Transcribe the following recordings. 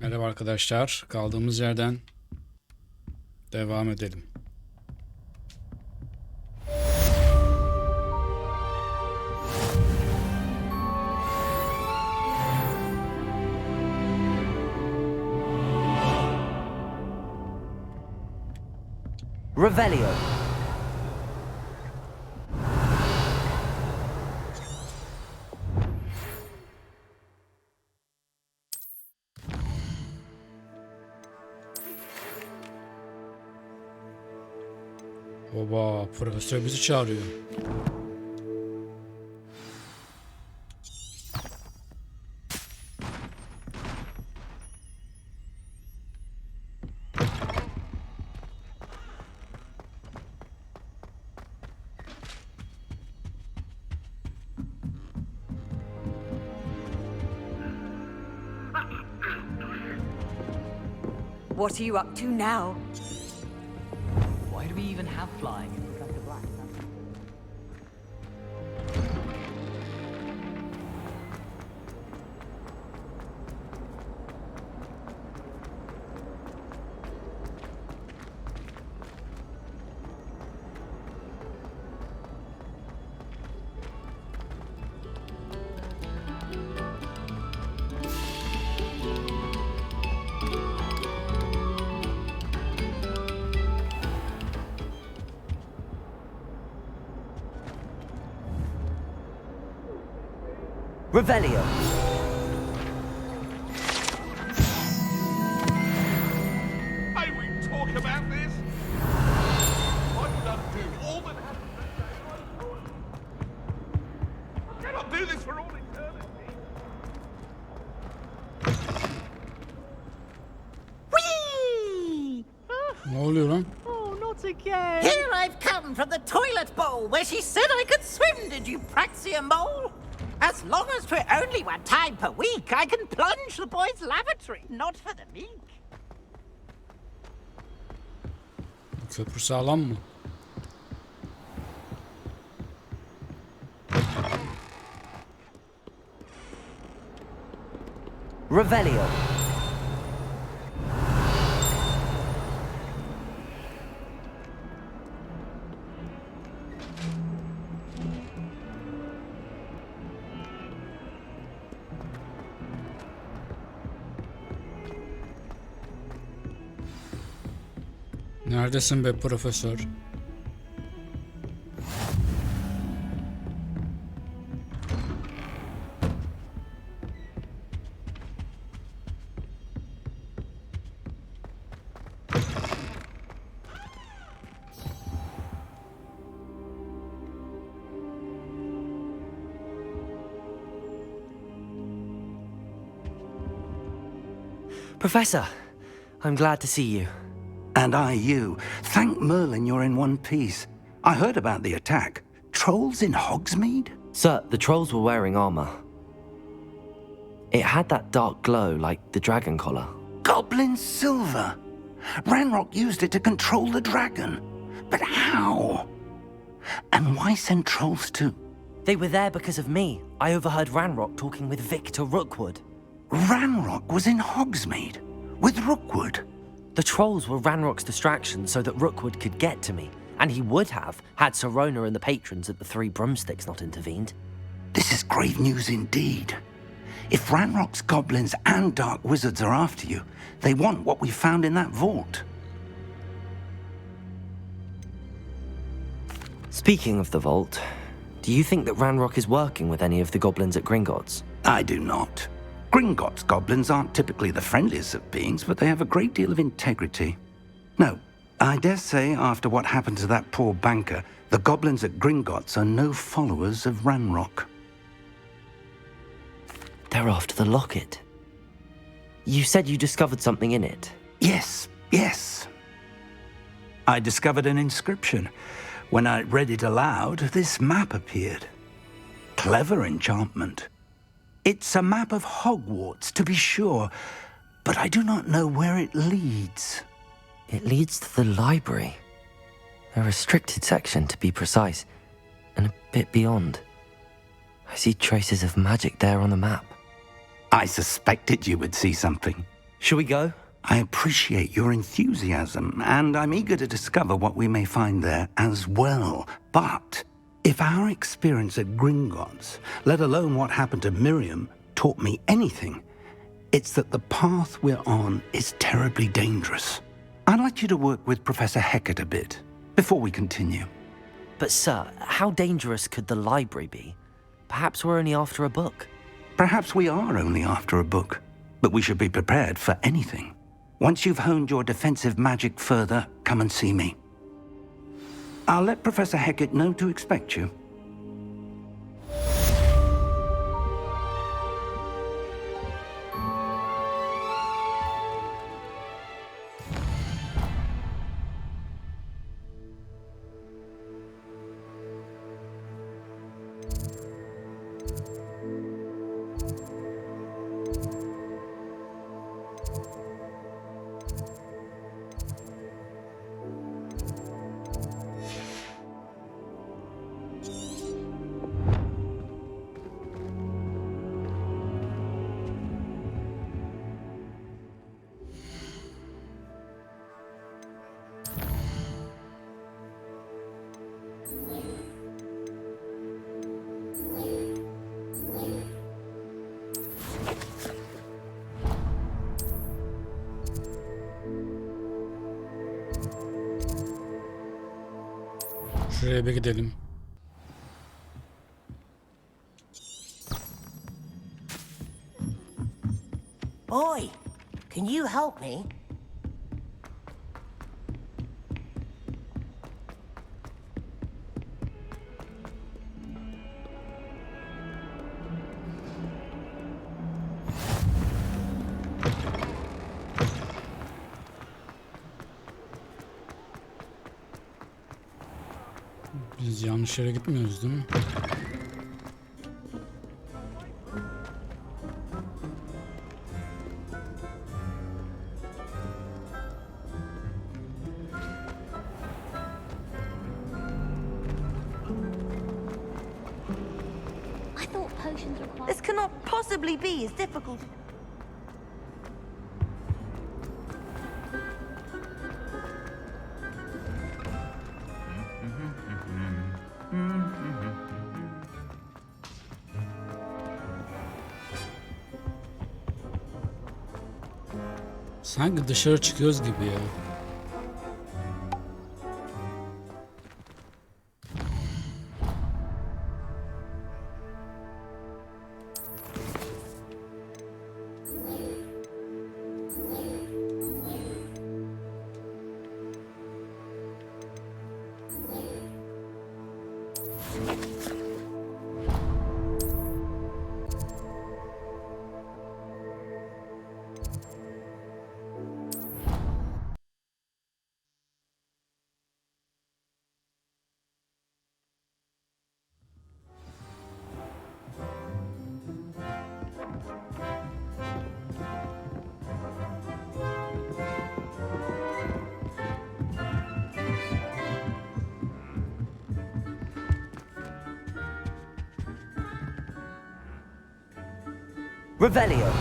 Merhaba arkadaşlar. Kaldığımız yerden devam edelim. Revelio. Oba, profesör bizi çağırıyor. What are you up to now? Why do we even have flying if it's under black? Revelio. May we talk about this? I could undo all that happened that day. I cannot do this for all eternity. Whee! Ne oluyor lan? Oh, not again. Here I've come from the toilet bowl where she said I could swim, did you praxia mole? As long as 'twere only one time per week, I can plunge the boys' lavatory, not for the meek. Köprü sağlam mı? Revelio. Neredesin be profesör? Professor, I'm glad to see you. And I you. Thank Merlin you're in one piece. I heard about the attack. Trolls in Hogsmeade? Sir, the trolls were wearing armor. It had that dark glow like the dragon collar. Goblin silver. Ranrock used it to control the dragon. But how? And why send trolls too? They were there because of me. I overheard Ranrock talking with Victor Rookwood. Ranrock was in Hogsmeade with Rookwood. The trolls were Ranrock's distraction so that Rookwood could get to me, and he would have had Sirona and the patrons at the Three Broomsticks not intervened. This is grave news indeed. If Ranrock's goblins and dark wizards are after you, they want what we found in that vault. Speaking of the vault, do you think that Ranrock is working with any of the goblins at Gringotts? I do not. Gringotts goblins aren't typically the friendliest of beings, but they have a great deal of integrity. No, I dare say after what happened to that poor banker, the goblins at Gringotts are no followers of Ranrock. They're after the locket. You said you discovered something in it. Yes. I discovered an inscription. When I read it aloud, this map appeared. Clever enchantment. It's a map of Hogwarts, to be sure, but I do not know where it leads. It leads to the library. A restricted section, to be precise, and a bit beyond. I see traces of magic there on the map. I suspected you would see something. Shall we go? I appreciate your enthusiasm, and I'm eager to discover what we may find there as well. But if our experience at Gringotts, let alone what happened to Miriam, taught me anything, it's that the path we're on is terribly dangerous. I'd like you to work with Professor Hecat a bit before we continue. But sir, how dangerous could the library be? Perhaps we're only after a book. Perhaps we are only after a book, but we should be prepared for anything. Once you've honed your defensive magic further, come and see me. I'll let Professor Hecat know to expect you. Şuraya bir gidelim. Boy, can you help me? Biz yanlış yere gitmiyoruz değil mi? I thought potions required. This cannot possibly be as difficult. Sanki dışarı çıkıyoruz gibi ya. Revelio.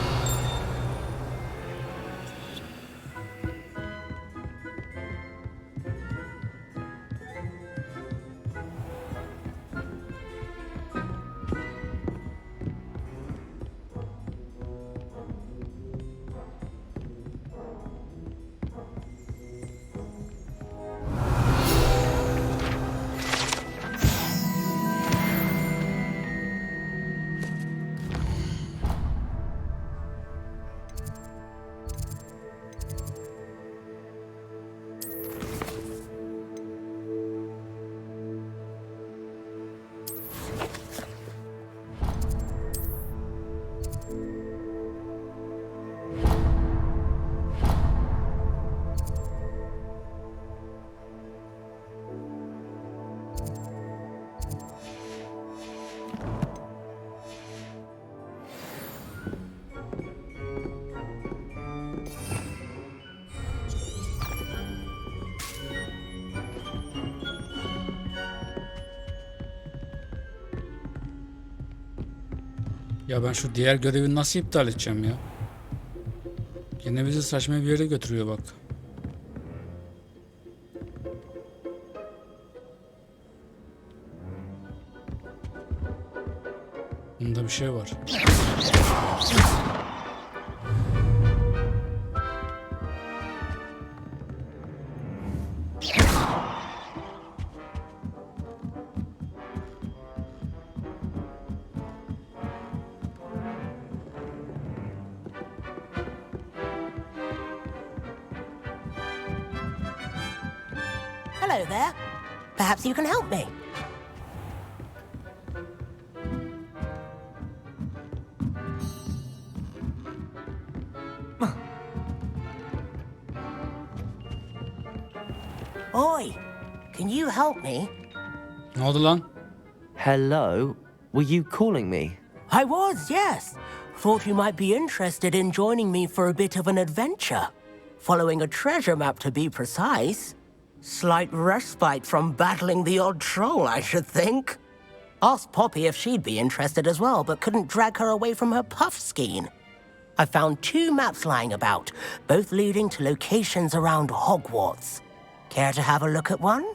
Ya ben şu diğer görevi nasıl iptal edeceğim ya? Yine bizi saçma bir yere götürüyor bak. Bunda bir şey var. Hello there. Perhaps you can help me. Oi, can you help me? Ne oldu lan? Hello? Were you calling me? I was, yes. Thought you might be interested in joining me for a bit of an adventure. Following a treasure map, to be precise. Slight respite from battling the odd troll, I should think. Asked Poppy if she'd be interested as well, but couldn't drag her away from her puff skein. I found 2 maps lying about, both leading to locations around Hogwarts. Care to have a look at one?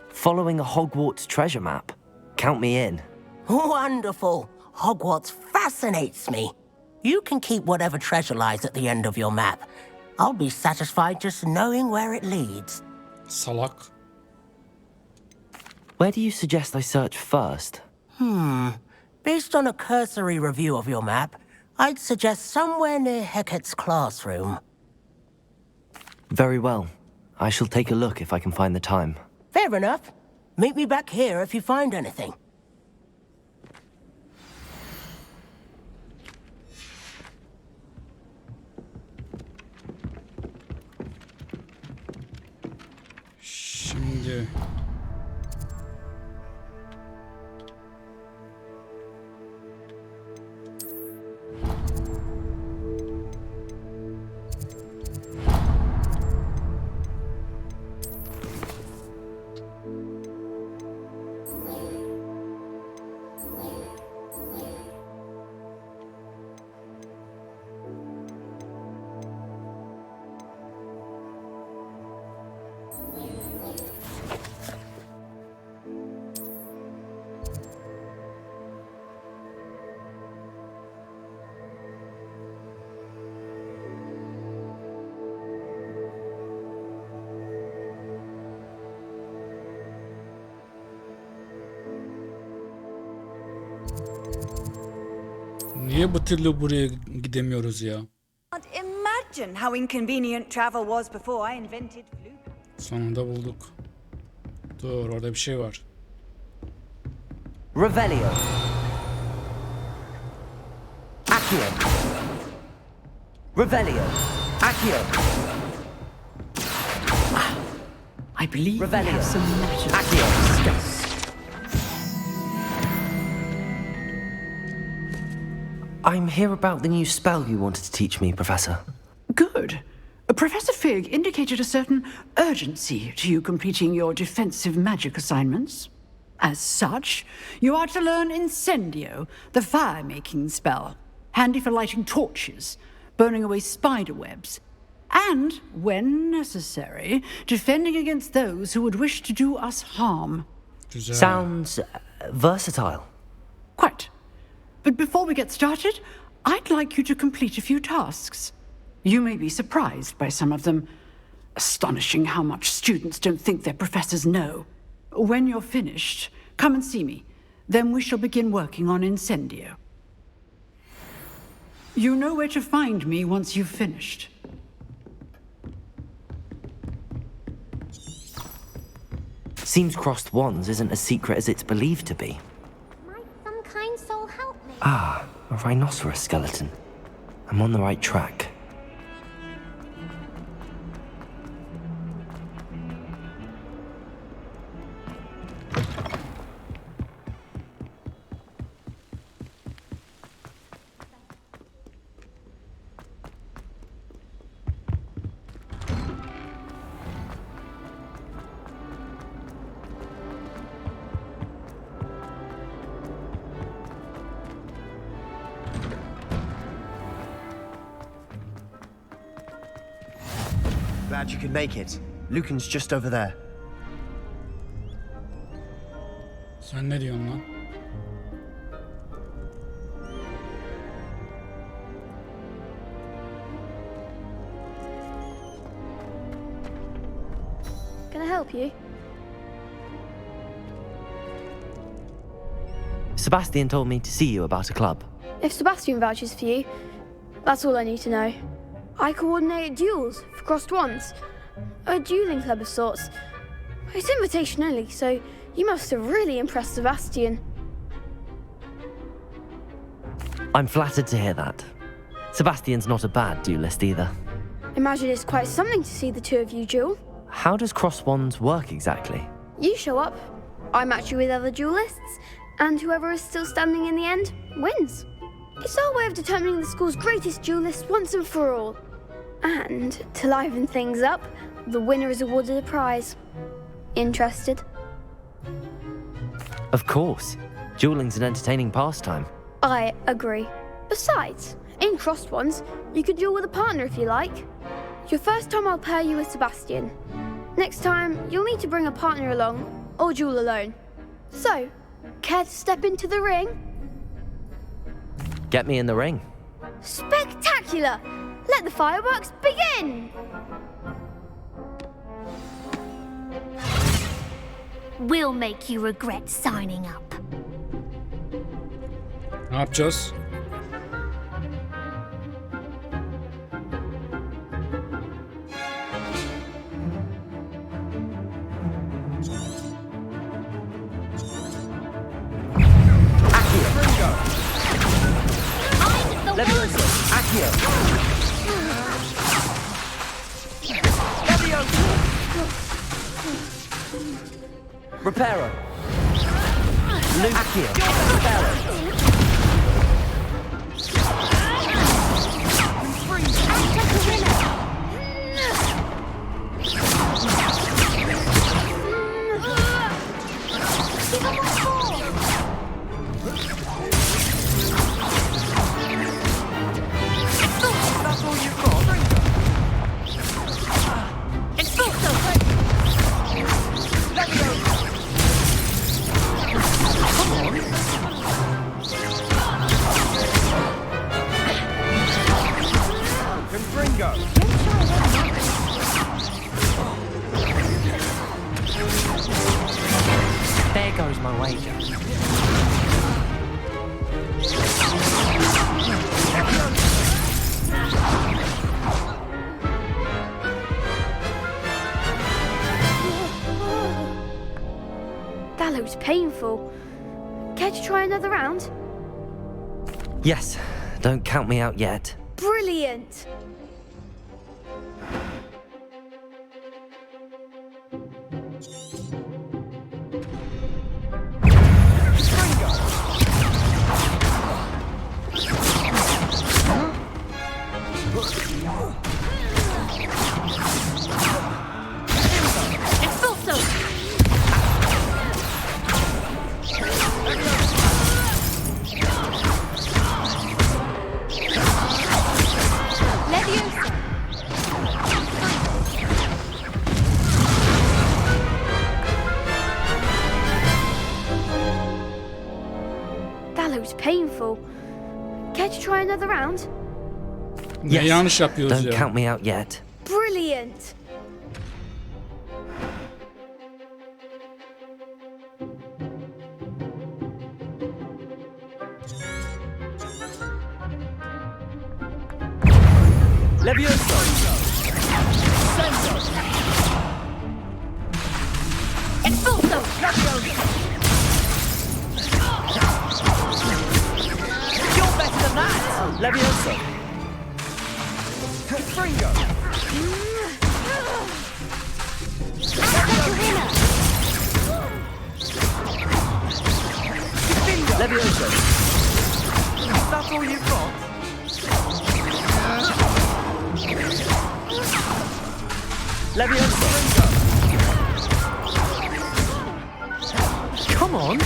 Following a Hogwarts treasure map? Count me in. Wonderful. Hogwarts fascinates me. You can keep whatever treasure lies at the end of your map. I'll be satisfied just knowing where it leads. Salak. Where do you suggest I search first? Based on a cursory review of your map, I'd suggest somewhere near Hecat's classroom. Very well. I shall take a look if I can find the time. Fair enough. Meet me back here if you find anything. Şimdi niye bu türlü buraya gidemiyoruz ya? Can't imagine how inconvenient travel was before I invented flu. Sonunda bulduk. Dur, orada bir şey var. Revelio. Accio. Revelio. Accio. I believe we Revelio. have some matters to Accio. discuss. I'm here about the new spell you wanted to teach me, Professor. Good. Professor Fig indicated a certain urgency to you completing your defensive magic assignments. As such, you are to learn Incendio, the fire-making spell, handy for lighting torches, burning away spider webs, and, when necessary, defending against those who would wish to do us harm. Güzel. Sounds versatile. Quite. But before we get started, I'd like you to complete a few tasks. You may be surprised by some of them. Astonishing how much students don't think their professors know. When you're finished, come and see me. Then we shall begin working on Incendio. You know where to find me once you've finished. Seems crossed wands isn't as secret as it's believed to be. Might some kind soul help me? Ah, a rhinoceros skeleton. I'm on the right track. glad you could make it. Lucan's just over there. Sen ne diyorsun lan? Can I help you? Sebastian told me to see you about a club. If Sebastian vouches for you, that's all I need to know. I coordinate duels for crossed ones. A dueling club of sorts. It's invitation only, so you must have really impressed Sebastian. I'm flattered to hear that. Sebastian's not a bad duelist either. Imagine it's quite something to see the two of you duel. How does cross wands work exactly? You show up, I match you with other duelists, and whoever is still standing in the end wins. It's our way of determining the school's greatest duelist once and for all. And to liven things up, the winner is awarded a prize. Interested? Of course. Dueling's an entertaining pastime. I agree. Besides, in crossed ones, you could duel with a partner if you like. Your first time I'll pair you with Sebastian. Next time, you'll need to bring a partner along, or duel alone. So, care to step into the ring? Get me in the ring. Spectacular! Let the fireworks begin! We'll make you regret signing up. Ne yapacağız? Levioso! Accio! Levioso! Reparo! Accio! Reparo! There goes my wager. That looks painful. Care to try another round? Yes, don't count me out yet. Brilliant! Painful. Care to try another round? Ne yanlış yapıyoruz Don't ya? count me out yet. Brilliant! Levioso! Expulso! You're better than that! Levioso! Fringo! Levioso! Is that all you've got? Levioso! Come on!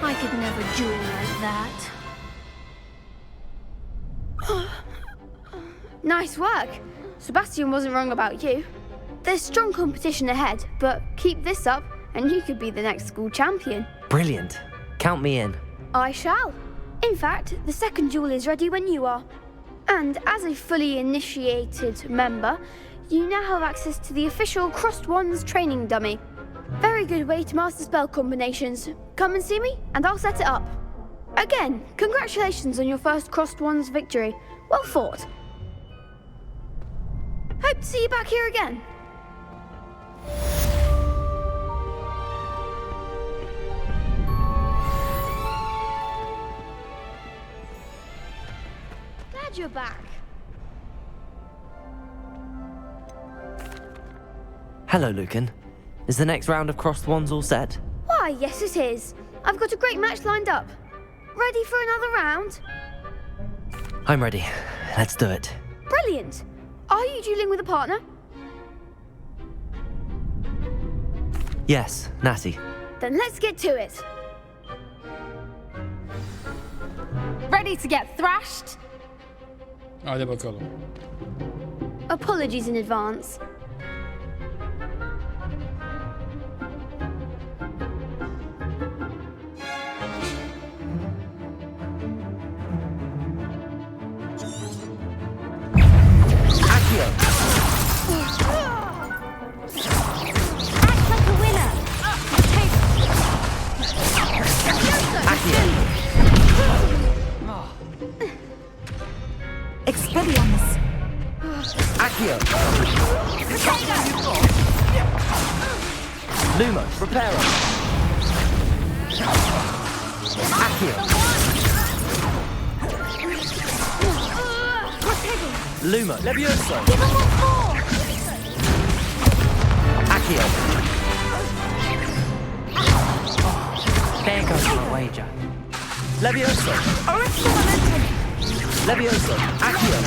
I could never duel like that. Nice work. Sebastian wasn't wrong about you. There's strong competition ahead, but keep this up and you could be the next school champion. Brilliant. Count me in. I shall. In fact, the second duel is ready when you are. And as a fully initiated member, you now have access to the official Crossed Wands training dummy. Very good way to master spell combinations. Come and see me, and I'll set it up. Again, congratulations on your first Crossed Wands victory. Well fought. Hope to see you back here again. Glad you're back. Hello, Lucan. Is the next round of Crossed Wands all set? Why, yes it is. I've got a great match lined up. Ready for another round? I'm ready. Let's do it. Brilliant. Are you dueling with a partner? Yes, Natty. Then let's get to it. Ready to get thrashed? Hadi bakalım. Apologies in advance. Expelliarmus. Accio. Lumos. Reparo. Accio. Lumo. Levioso. Accio. There goes my wager. Levioso. Levioso. Accio.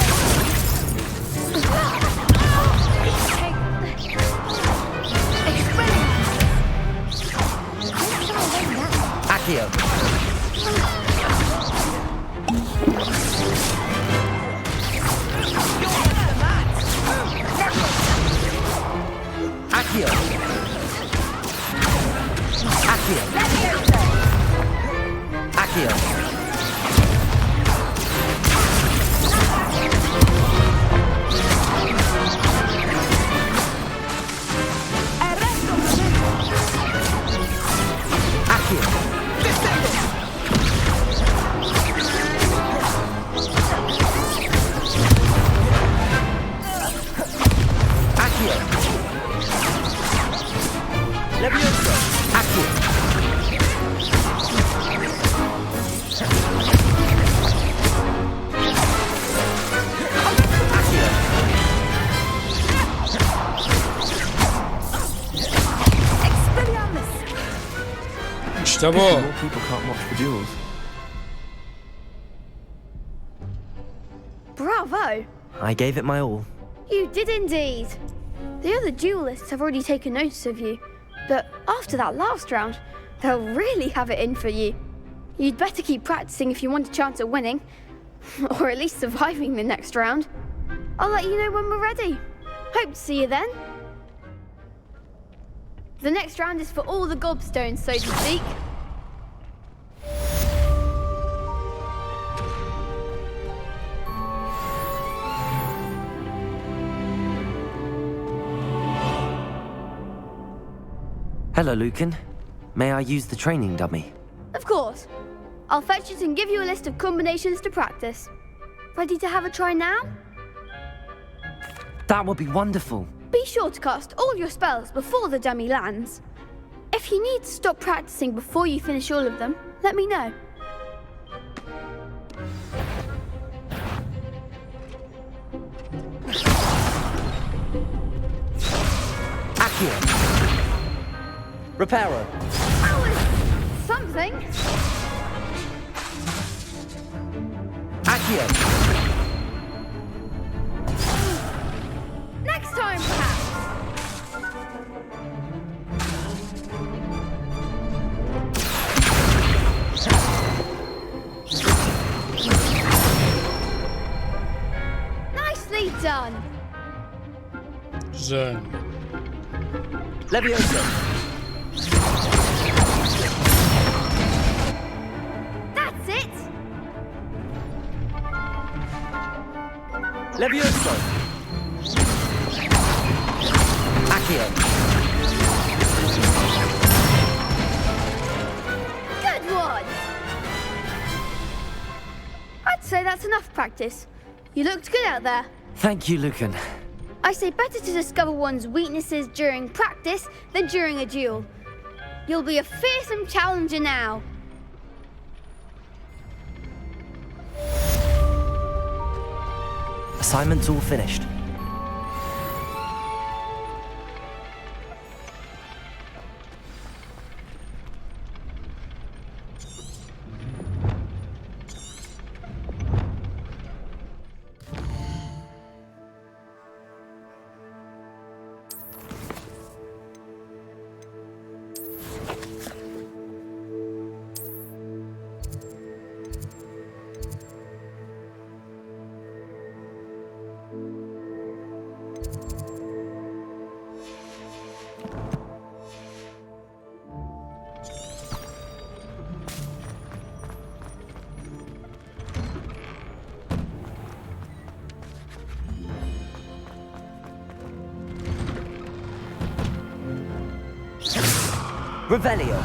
Accio. Accio. Accio. Accio. İşte bu. More people can't watch the duels. Bravo! I gave it my all. You did indeed. The other duelists have already taken notice of you, but after that last round, they'll really have it in for you. You'd better keep practicing if you want a chance at winning, or at least surviving the next round. I'll let you know when we're ready. Hope to see you then. The next round is for all the gobstones, so to speak. Hello, Lucan. May I use the training dummy? Of course. I'll fetch it and give you a list of combinations to practice. Ready to have a try now? That would be wonderful. Be sure to cast all your spells before the dummy lands. If you need to stop practicing before you finish all of them, let me know. Accio. Reparo. That was something. Accio. Next time, perhaps. Nicely Güzel. Leviosa. That's it! Leviosa. Accio. Good one! I'd say that's enough practice. You looked good out there. Thank you, Lucan. I say better to discover one's weaknesses during practice than during a duel. You'll be a fearsome challenger now. Assignment's all finished. Revelio.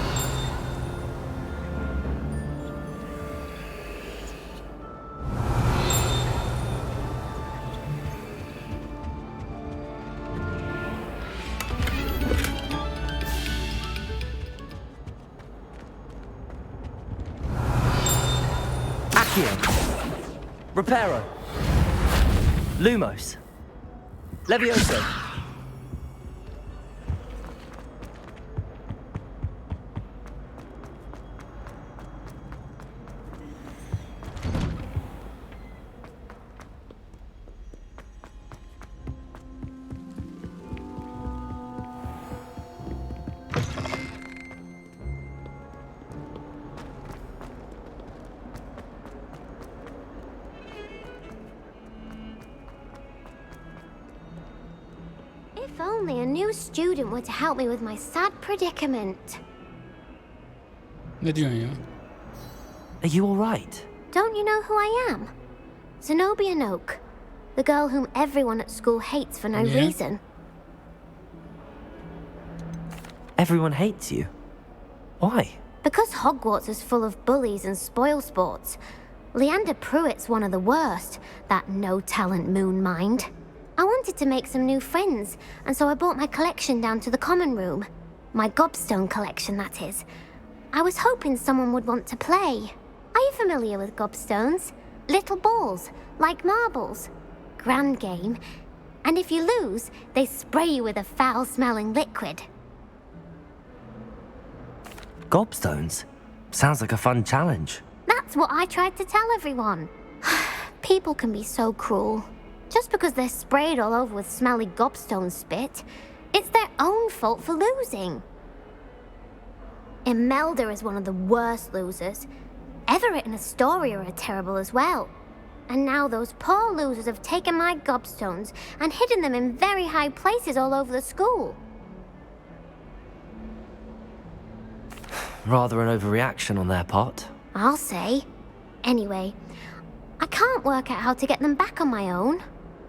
Accio. Reparo. Lumos. Levioso. If only a new student were to help me with my sad predicament. Ne diyorsun ya? Are you all right? Don't you know who I am? Zenobia Noak, the girl whom everyone at school hates for no Yeah. reason. Everyone hates you. Why? Because Hogwarts is full of bullies and spoilsports. Leander Pruitt's one of the worst, that no-talent moon mind. I wanted to make some new friends, and so I brought my collection down to the common room. My gobstone collection, that is. I was hoping someone would want to play. Are you familiar with gobstones? Little balls, like marbles. Grand game. And if you lose, they spray you with a foul-smelling liquid. Gobstones? Sounds like a fun challenge. That's what I tried to tell everyone. People can be so cruel. Just because they're sprayed all over with smelly gobstone spit, it's their own fault for losing. Imelda is one of the worst losers. Everett and Astoria are terrible as well. And now those poor losers have taken my gobstones and hidden them in very high places all over the school. Rather an overreaction on their part. I'll say. Anyway, I can't work out how to get them back on my own.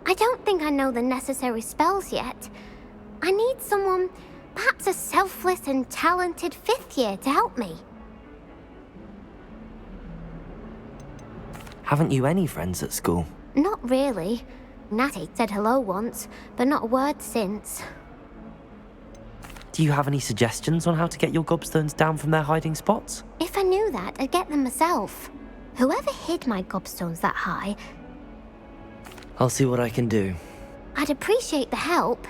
I don't think I know the necessary spells yet. I need someone, perhaps a selfless and talented fifth year to help me. Haven't you any friends at school? Not really. Natty said hello once, but not a word since. Do you have any suggestions on how to get your gobstones down from their hiding spots? If I knew that, I'd get them myself. Whoever hid my gobstones that high, I'll see what I can do. I'd appreciate the help.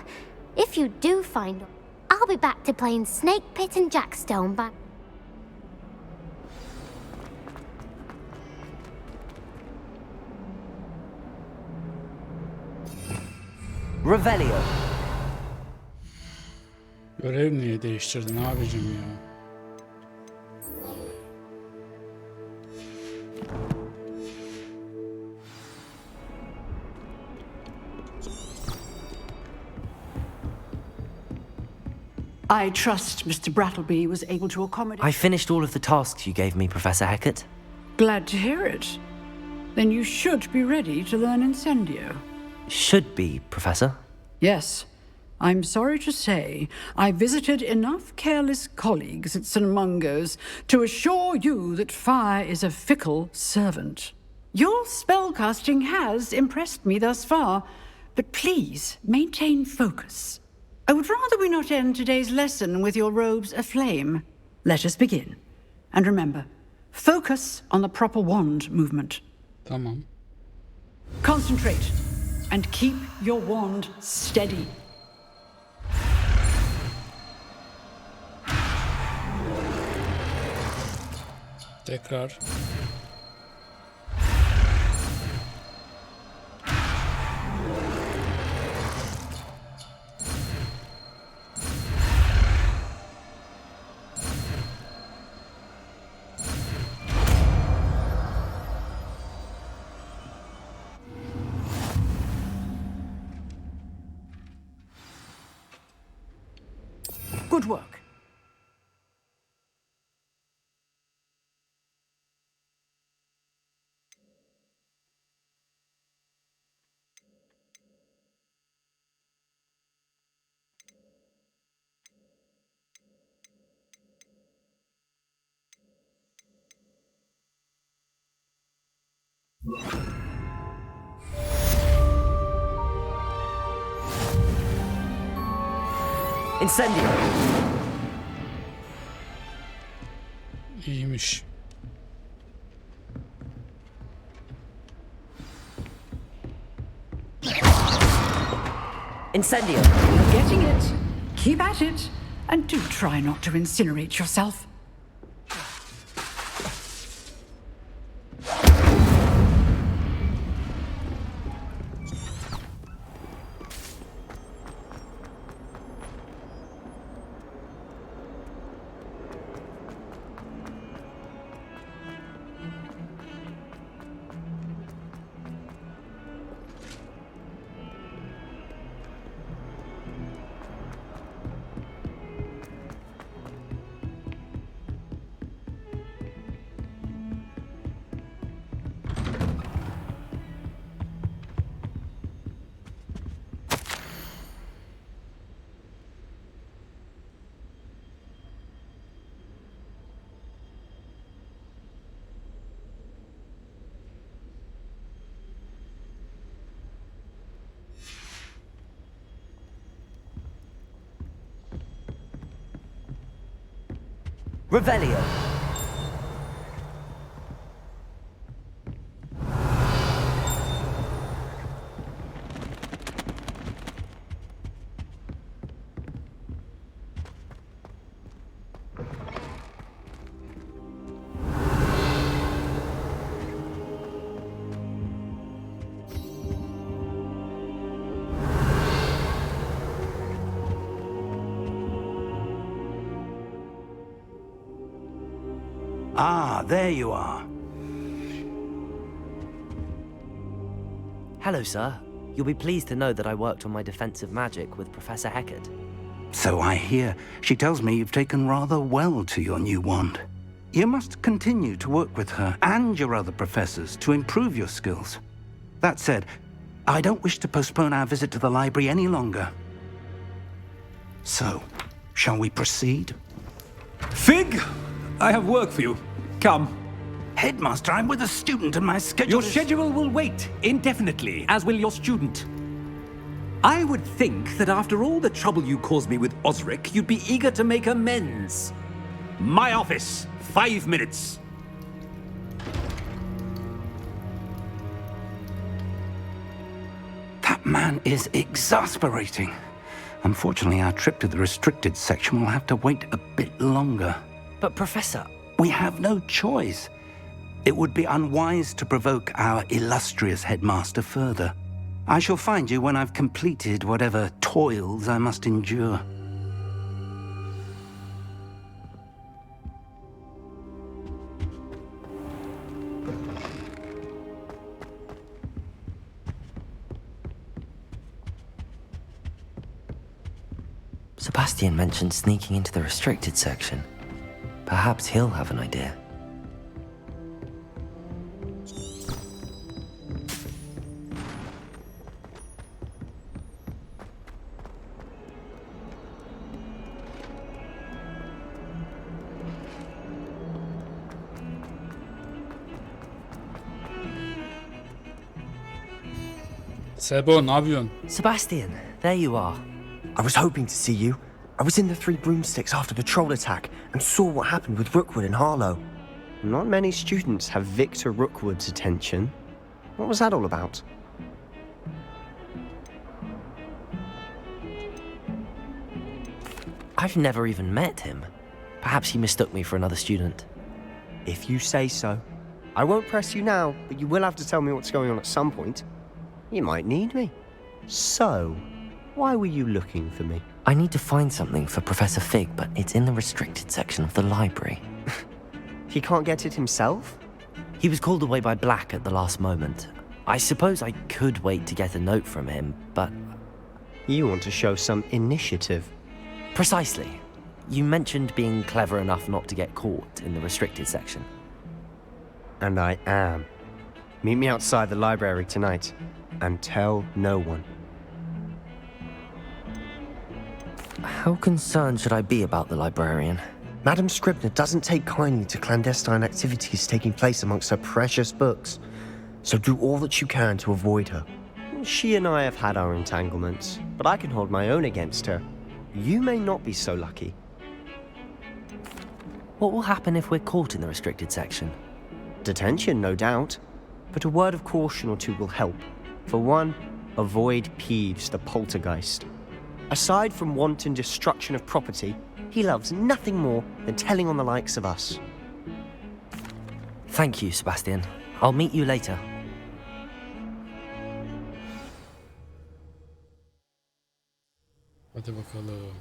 If you do find them, I'll be back to playing Snake Pit and Jackstone by... Revelio. Görev niye değiştirdin abicim ya? I trust Mr. Brattleby was able to accommodate... I finished all of the tasks you gave me, Professor Hecat. Glad to hear it. Then you should be ready to learn Incendio. Should be, Professor. Yes. I'm sorry to say, I visited enough careless colleagues at St. Mungo's to assure you that fire is a fickle servant. Your spellcasting has impressed me thus far, but please maintain focus. I would rather we not end today's lesson with your robes aflame. Let us begin. And remember, focus on the proper wand movement. Tamam. Concentrate and keep your wand steady. Tekrar. Good work. Incendio! İyiymiş. Incendio! You're getting it. Keep at it. And do try not to incinerate yourself. Revelio! Ah, there you are. Hello, sir. You'll be pleased to know that I worked on my defensive magic with Professor Hecat. So I hear. She tells me you've taken rather well to your new wand. You must continue to work with her and your other professors to improve your skills. That said, I don't wish to postpone our visit to the library any longer. So, shall we proceed? Fig! I have work for you. Come. Headmaster, I'm with a student and my schedule Your schedule will wait indefinitely, as will your student. I would think that after all the trouble you caused me with Osric, you'd be eager to make amends. My office, 5 minutes. That man is exasperating. Unfortunately, our trip to the restricted section will have to wait a bit longer. But, Professor... We have no choice. It would be unwise to provoke our illustrious headmaster further. I shall find you when I've completed whatever toils I must endure. Sebastian mentioned sneaking into the restricted section. Perhaps he'll have an idea. Sebo, ne yapıyorsun? Sebastian, there you are. I was hoping to see you. I was in the Three Broomsticks after the troll attack and saw what happened with Rookwood and Harlow. Not many students have Victor Rookwood's attention. What was that all about? I've never even met him. Perhaps he mistook me for another student. If you say so. I won't press you now, but you will have to tell me what's going on at some point. You might need me. So, why were you looking for me? I need to find something for Professor Fig, but it's in the restricted section of the library. He can't get it himself? He was called away by Black at the last moment. I suppose I could wait to get a note from him, but... You want to show some initiative. Precisely. You mentioned being clever enough not to get caught in the restricted section. And I am. Meet me outside the library tonight, and tell no one. How concerned should I be about the librarian? Madam Scribner doesn't take kindly to clandestine activities taking place amongst her precious books, so do all that you can to avoid her. She and I have had our entanglements, but I can hold my own against her. You may not be so lucky. What will happen if we're caught in the restricted section? Detention, no doubt, but a word of caution or two will help. For one, avoid Peeves, the poltergeist. Aside from wanton destruction of property, he loves nothing more than telling on the likes of us. Thank you, Sebastian. I'll meet you later. Hadi bakalım.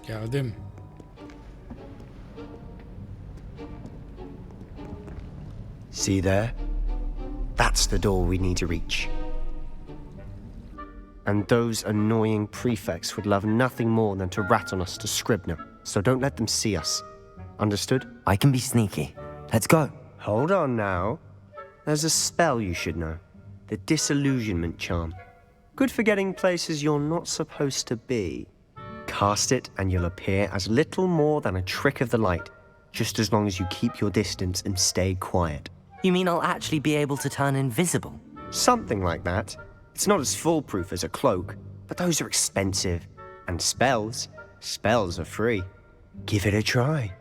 Geldim. See there? That's the door we need to reach. And those annoying prefects would love nothing more than to rat on us to Scribner, so don't let them see us. Understood? I can be sneaky. Let's go. Hold on now. There's a spell you should know. The Disillusionment Charm. Good for getting places you're not supposed to be. Cast it and you'll appear as little more than a trick of the light, just as long as you keep your distance and stay quiet. You mean I'll actually be able to turn invisible? Something like that. It's not as foolproof as a cloak, but those are expensive. And spells are free. Give it a try.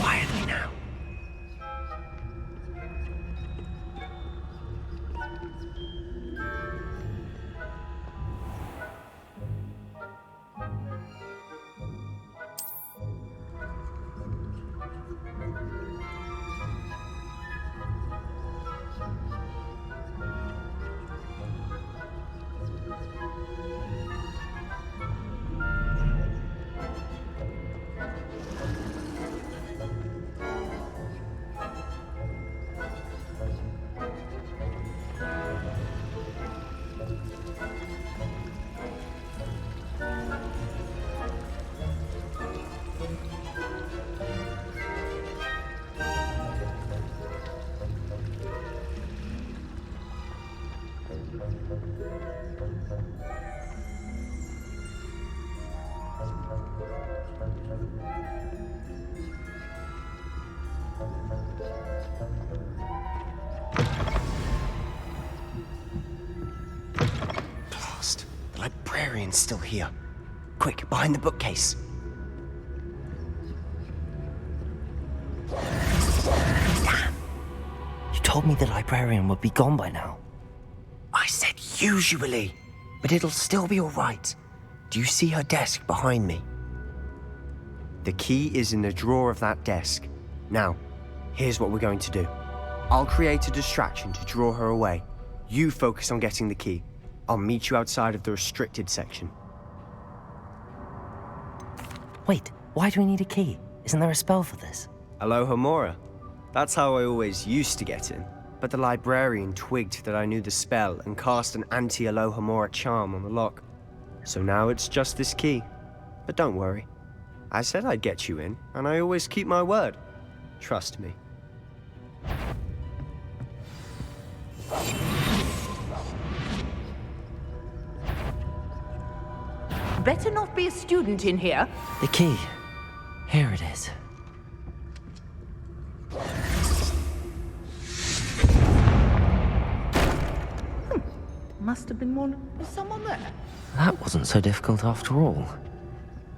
Quietly now. librarian's still here. Quick, behind the bookcase. Damn. You told me the librarian would be gone by now. I said usually, but it'll still be all right. Do you see her desk behind me? The key is in the drawer of that desk. Now, here's what we're going to do. I'll create a distraction to draw her away. You focus on getting the key. I'll meet you outside of the restricted section. Wait, why do we need a key? Isn't there a spell for this? Alohomora. That's how I always used to get in. But the librarian twigged that I knew the spell and cast an anti-Alohomora charm on the lock. So now it's just this key. But don't worry. I said I'd get you in, and I always keep my word. Trust me. Better not be a student in here. The key. Here it is. Must have been one. Was someone there? That wasn't so difficult after all.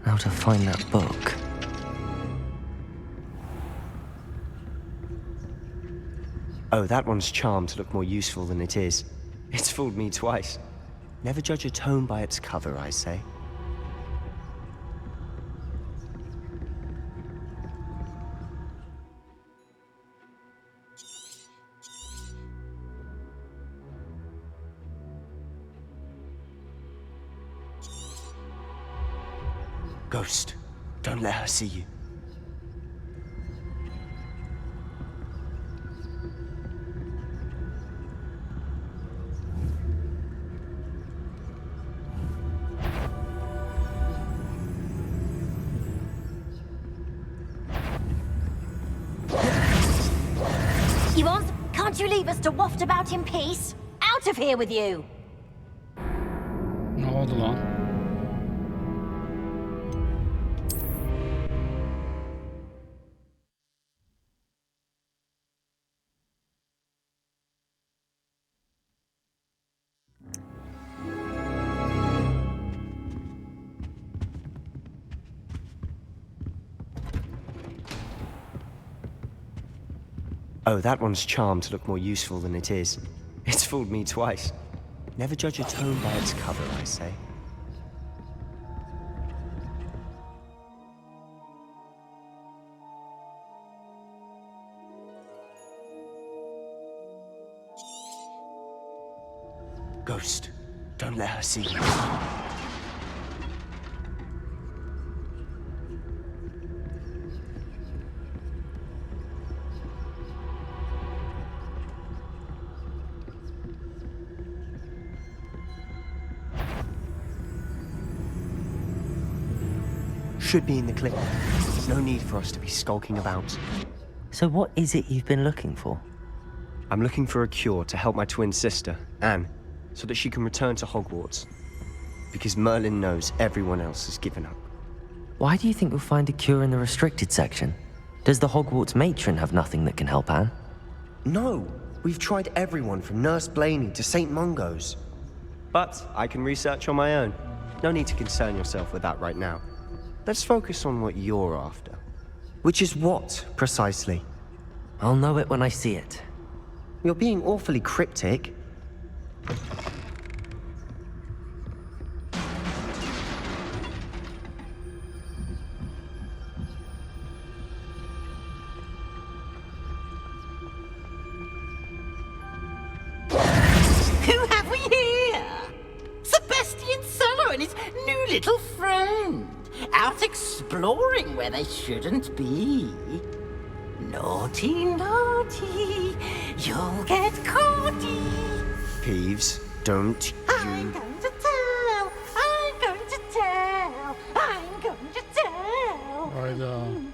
Now to find that book. Oh, that one's charmed to look more useful than it is. It's fooled me twice. Never judge a tome by its cover, I say. Ghost, don't let her see you. Can't you leave us to waft about in peace? Out of here with you! Ne oldu lan? Oh, that one's charmed to look more useful than it is. It's fooled me twice. Never judge a tome by its cover, I say. Ghost, don't let her see you. Should be in the clip. No need for us to be skulking about. So what is it you've been looking for? I'm looking for a cure to help my twin sister, Anne, so that she can return to Hogwarts. Because Merlin knows everyone else has given up. Why do you think you'll find a cure in the restricted section? Does the Hogwarts matron have nothing that can help Anne? No! We've tried everyone from Nurse Blaney to St. Mungo's. But I can research on my own. No need to concern yourself with that right now. Let's focus on what you're after. Which is what, precisely? I'll know it when I see it. You're being awfully cryptic. Who have we here? Sebastian Cello and his new little friend. Out exploring where they shouldn't be. Naughty, naughty, you'll get caughty. Peeves, don't I'm going to tell, I'm going to tell, I'm going to tell. Hayda.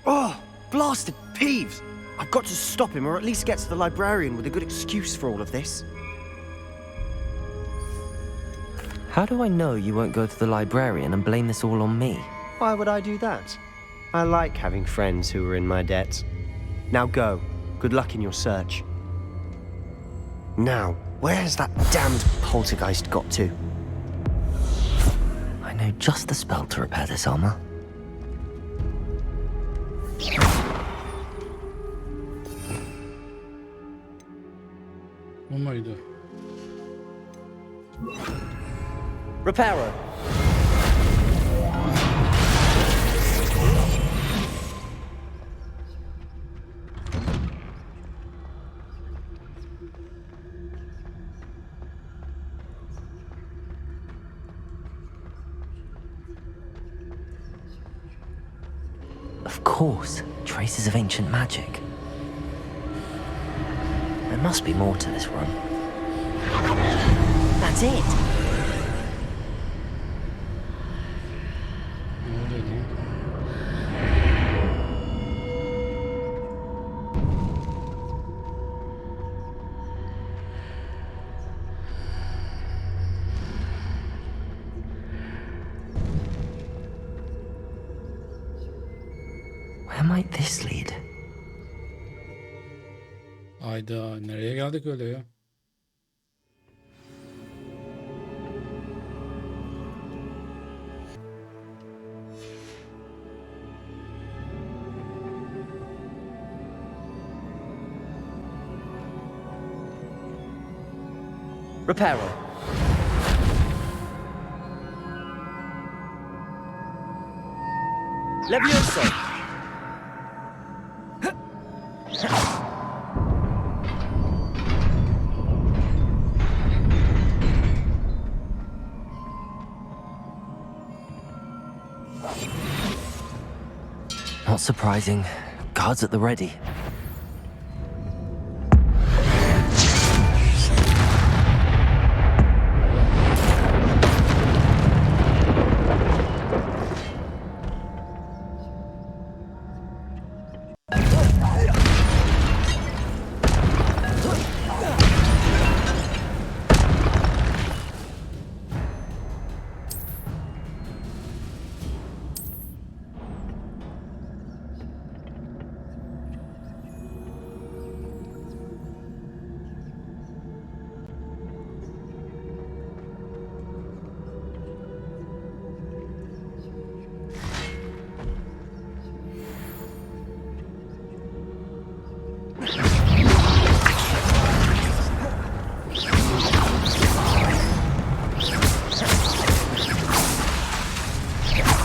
Oh, blasted Peeves! I've got to stop him, or at least get to the librarian with a good excuse for all of this. How do I know you won't go to the librarian and blame this all on me? Why would I do that? I like having friends who are in my debt. Now go. Good luck in your search. Now, Where has that damned poltergeist got to? I know just the spell to repair this armor. O muydu? Repairer. Of course, traces of ancient magic. There must be more to this room. That's it. Ne oluyor lan? Where might this lead? Ayda nereye geldik öyle ya? Repairer. Levioso. Not surprising. Guards at the ready.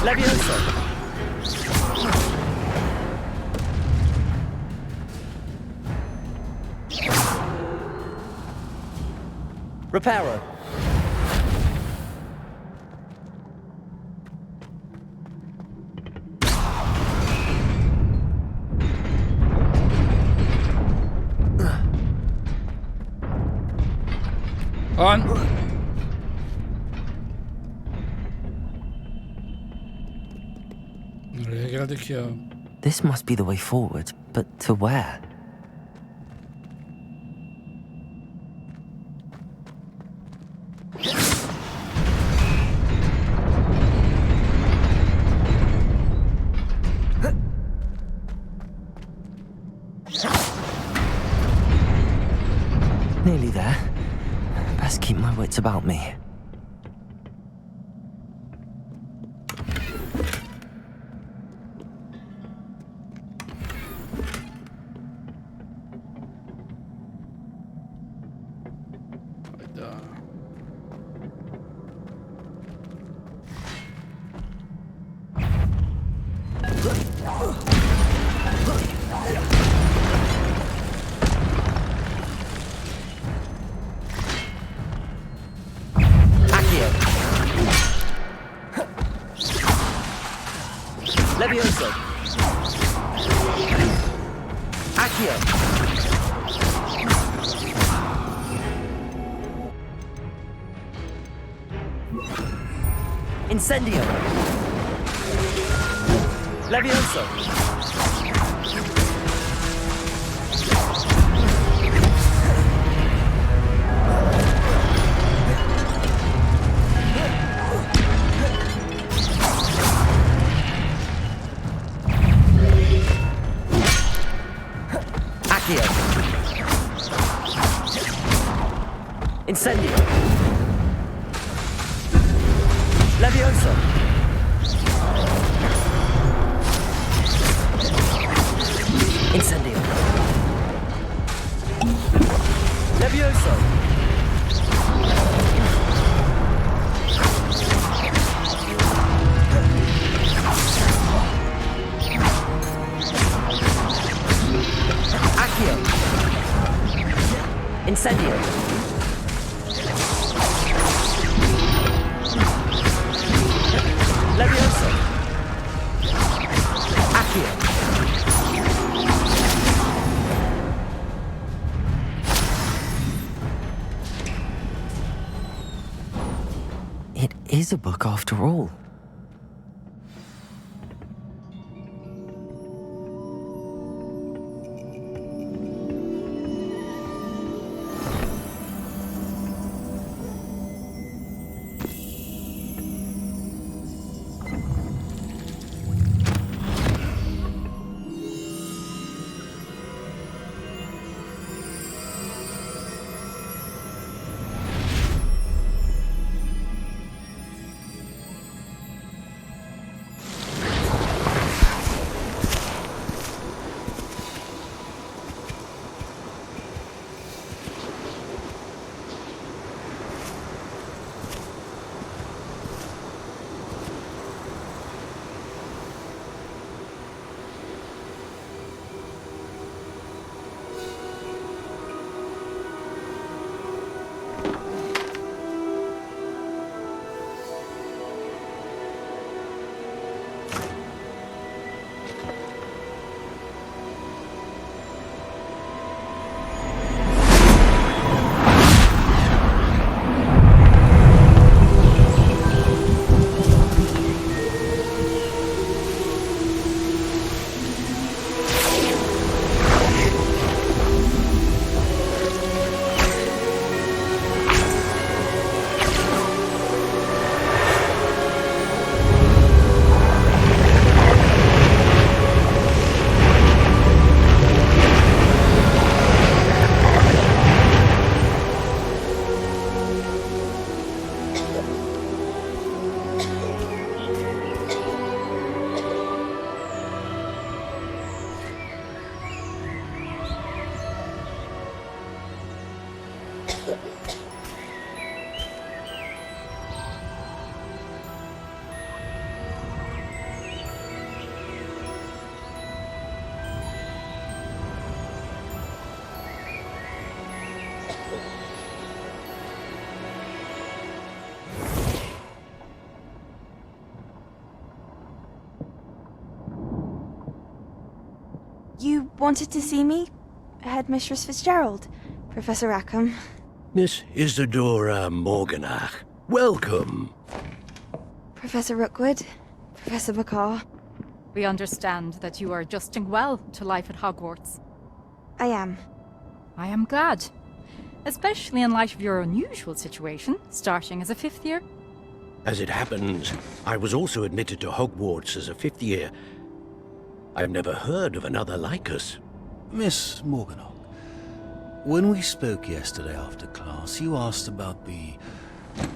Levioso. Repairer. Lan! Nereye geldik ya? This must be the way forward, but to where? Nearly there. Best keep my wits about me. Hayda. Levioso. Accio. Incendio. Levioso. Incendio. Levioso. Incendio. Levioso. Accio. Incendio. Levioso. Accio. It is a book after all. You wanted to see me? Headmistress Fitzgerald, Professor Rackham. Miss Isadora Morganach, welcome. Professor Rookwood, Professor Bakar. We understand that you are adjusting well to life at Hogwarts. I am. I am glad. Especially in light of your unusual situation, starting as a 5th year. As it happens, I was also admitted to Hogwarts as a 5th year. I've never heard of another like us. Miss Morganach, when we spoke yesterday after class, you asked about the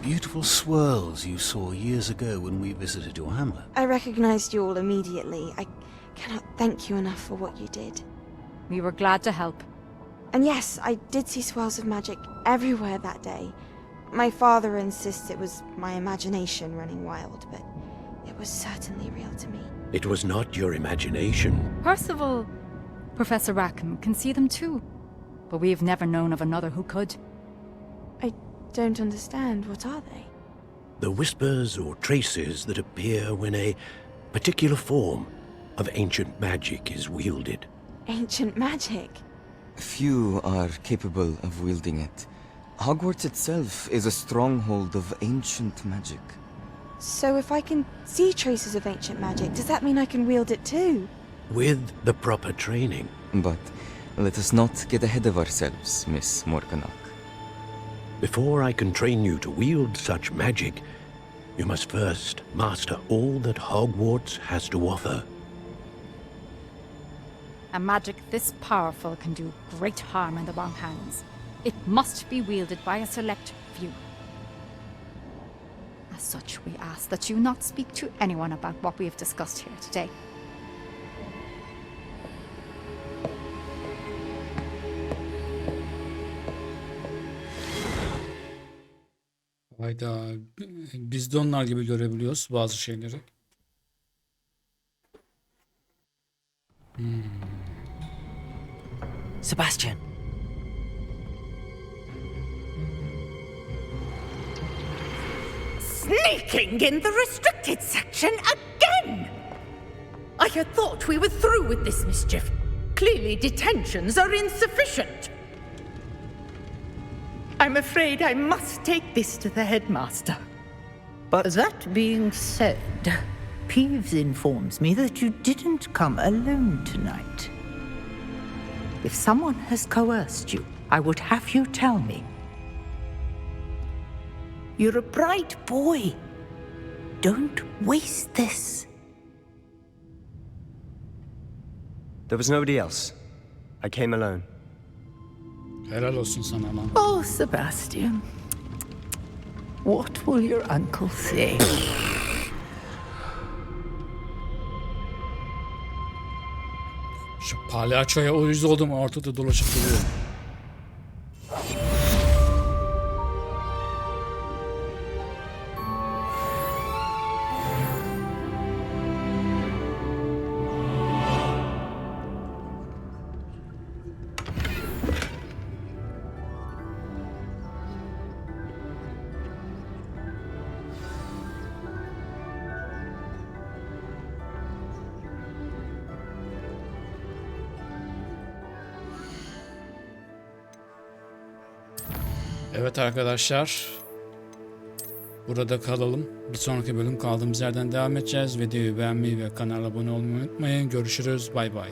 beautiful swirls you saw years ago when we visited your hamlet. I recognized you all immediately. I cannot thank you enough for what you did. We were glad to help. And yes, I did see swirls of magic everywhere that day. My father insists it was my imagination running wild, but it was certainly real to me. It was not your imagination. Percival, Professor Rackham can see them too. But we have never known of another who could. I don't understand. What are they? The whispers or traces that appear when a particular form of ancient magic is wielded. Ancient magic? Few are capable of wielding it. Hogwarts itself is a stronghold of ancient magic. So if I can see traces of ancient magic, does that mean I can wield it too? With the proper training. But let us not get ahead of ourselves, Miss Morganach. Before I can train you to wield such magic, you must first master all that Hogwarts has to offer. A magic this powerful can do great harm in the wrong hands. It must be wielded by a select few. As such, we ask that you not speak to anyone about what we have discussed here today. Hayda. Biz de onlar gibi görebiliyoruz bazı şeyleri. Sebastian. Sneaking in the restricted section again! I had thought we were through with this mischief. Clearly detentions are insufficient. I'm afraid I must take this to the headmaster. But that being said, Peeves informs me that you didn't come alone tonight. If someone has coerced you, I would have you tell me. You're a bright boy. Don't waste this. There was nobody else. I came alone. Helal olsun sana lan. Oh, Sebastian. What will your uncle say? Şu palyaçoya uyuz oldum, ortada dolaşıp duruyor. Evet arkadaşlar, burada kalalım. Bir sonraki bölüm kaldığımız yerden devam edeceğiz. Videoyu beğenmeyi ve kanala abone olmayı unutmayın. Görüşürüz. Bay bay.